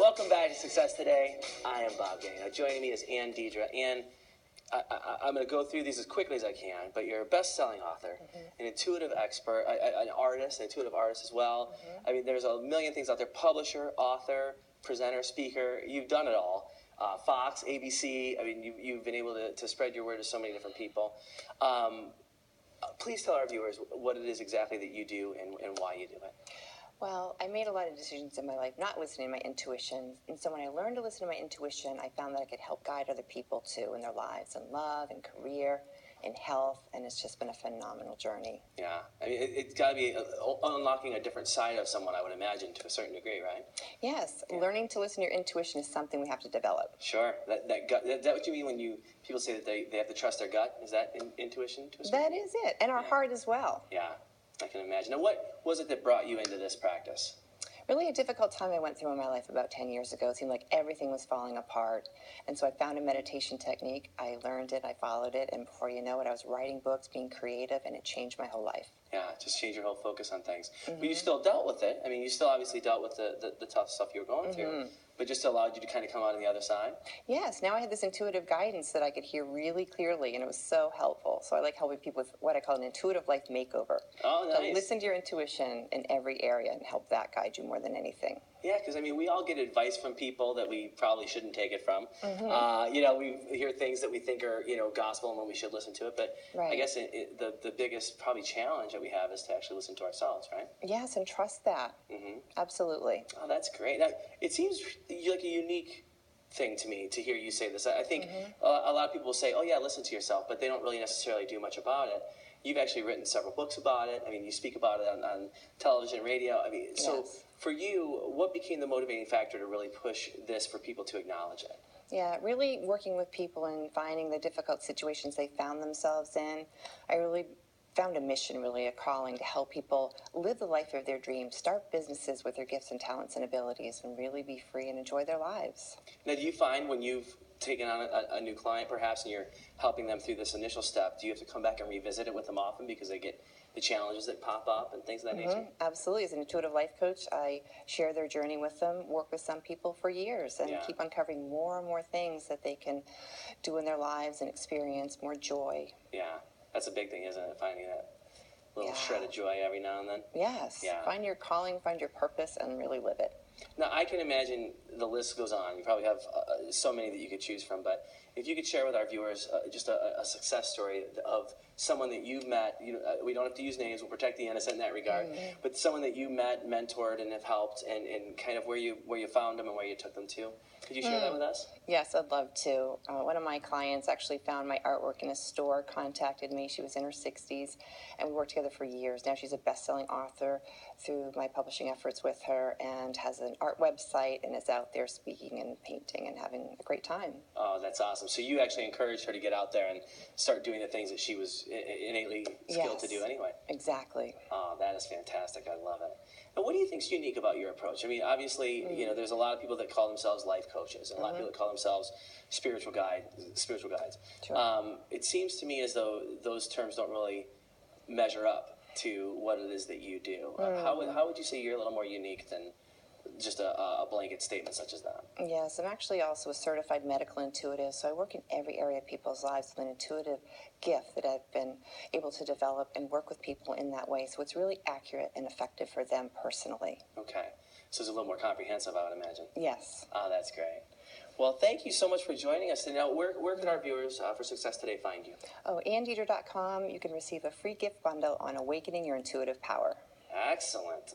Welcome back to Success Today. I am Bob Gang. Now, joining me is Deidre. Ann, I'm going to go through these as quickly as I can, but you're a best-selling author, an intuitive expert, an artist, an intuitive artist as well. I mean, there's a million things out there: publisher, author, presenter, speaker. You've done it all. Fox, ABC. I mean, you've been able to spread your word to so many different people. Please tell our viewers what it is exactly that you do and why you do it. Well, I made a lot of decisions in my life not listening to my intuition. And so when I learned to listen to my intuition, I found that I could help guide other people too in their lives, in love, in career, in health. And it's just been a phenomenal journey. Yeah. I mean, it's got to be unlocking a different side of someone, I would imagine, to a certain degree, right? Yes. Yeah. Learning to listen to your intuition is something we have to develop. Sure. That gut, is that what you mean when people say that they have to trust their gut? Is that intuition to a certain degree? That is it. And our heart as well. Yeah. I can imagine. Now, what was it that brought you into this practice? Really a difficult time I went through in my life about 10 years ago. It seemed like everything was falling apart. And so I found a meditation technique. I learned it. I followed it. And before you know it, I was writing books, being creative, and it changed my whole life. Yeah, just change your whole focus on things. But you still dealt with it. I mean, you still obviously dealt with the tough stuff you were going through, but just allowed you to kind of come out on the other side. Yes, now I had this intuitive guidance that I could hear really clearly, and it was so helpful. So I like helping people with what I call an intuitive life makeover. Oh, nice. So listen to your intuition in every area and help that guide you more than anything. Yeah, because I mean, we all get advice from people that we probably shouldn't take it from. We hear things that we think are gospel and when we should listen to it. But I guess the biggest probably challenge that we have is to actually listen to ourselves, right? Yes, and trust that. Absolutely. Oh, that's great. Now, it seems like a unique thing to me to hear you say this. I think a lot of people will say, "Oh yeah, listen to yourself," but they don't really necessarily do much about it. You've actually written several books about it. I mean, you speak about it on television, radio. I mean, so for you, what became the motivating factor to really push this for people to acknowledge it? Yeah, really working with people and finding the difficult situations they found themselves in. I really found a mission, really a calling to help people live the life of their dreams, start businesses with their gifts and talents and abilities, and really be free and enjoy their lives. Now, do you find when you've taken on a new client, perhaps, and you're helping them through this initial step, do you have to come back and revisit it with them often because they get the challenges that pop up and things of that nature? Absolutely. As an intuitive life coach, I share their journey with them, work with some people for years, and keep uncovering more and more things that they can do in their lives and experience more joy. Yeah, that's a big thing, isn't it? Finding that little shred of joy every now and then. Yes. Yeah. Find your calling, find your purpose, and really live it. Now, I can imagine the list goes on. You probably have so many that you could choose from, but if you could share with our viewers just a success story of someone that you've met, we don't have to use names, we'll protect the innocent in that regard, but someone that you met, mentored, and have helped, and kind of where you found them and where you took them to. Could you share that with us? Yes, I'd love to. One of my clients actually found my artwork in a store, contacted me. She was in her 60s, and we worked together for years. Now she's a best-selling author through my publishing efforts with her and has an art website and is out there speaking and painting and having a great time. Oh, that's awesome. So you actually encouraged her to get out there and start doing the things that she was innately skilled to do anyway. Exactly. Oh, that is fantastic. I love it. And what do you think is unique about your approach? I mean, obviously, there's a lot of people that call themselves life coaches, and a lot of people that call themselves spiritual guides. Sure. It seems to me as though those terms don't really measure up to what it is that you do. How would you say you're a little more unique than just a blanket statement such as that? Yes, I'm actually also a certified medical intuitive, so I work in every area of people's lives with an intuitive gift that I've been able to develop and work with people in that way, so it's really accurate and effective for them personally. Okay, so it's a little more comprehensive, I would imagine. Yes. Oh, that's great. Well, thank you so much for joining us. And now, where can our viewers for Success Today find you? Oh, AnnDeidre.com. You can receive a free gift bundle on awakening your intuitive power. Excellent.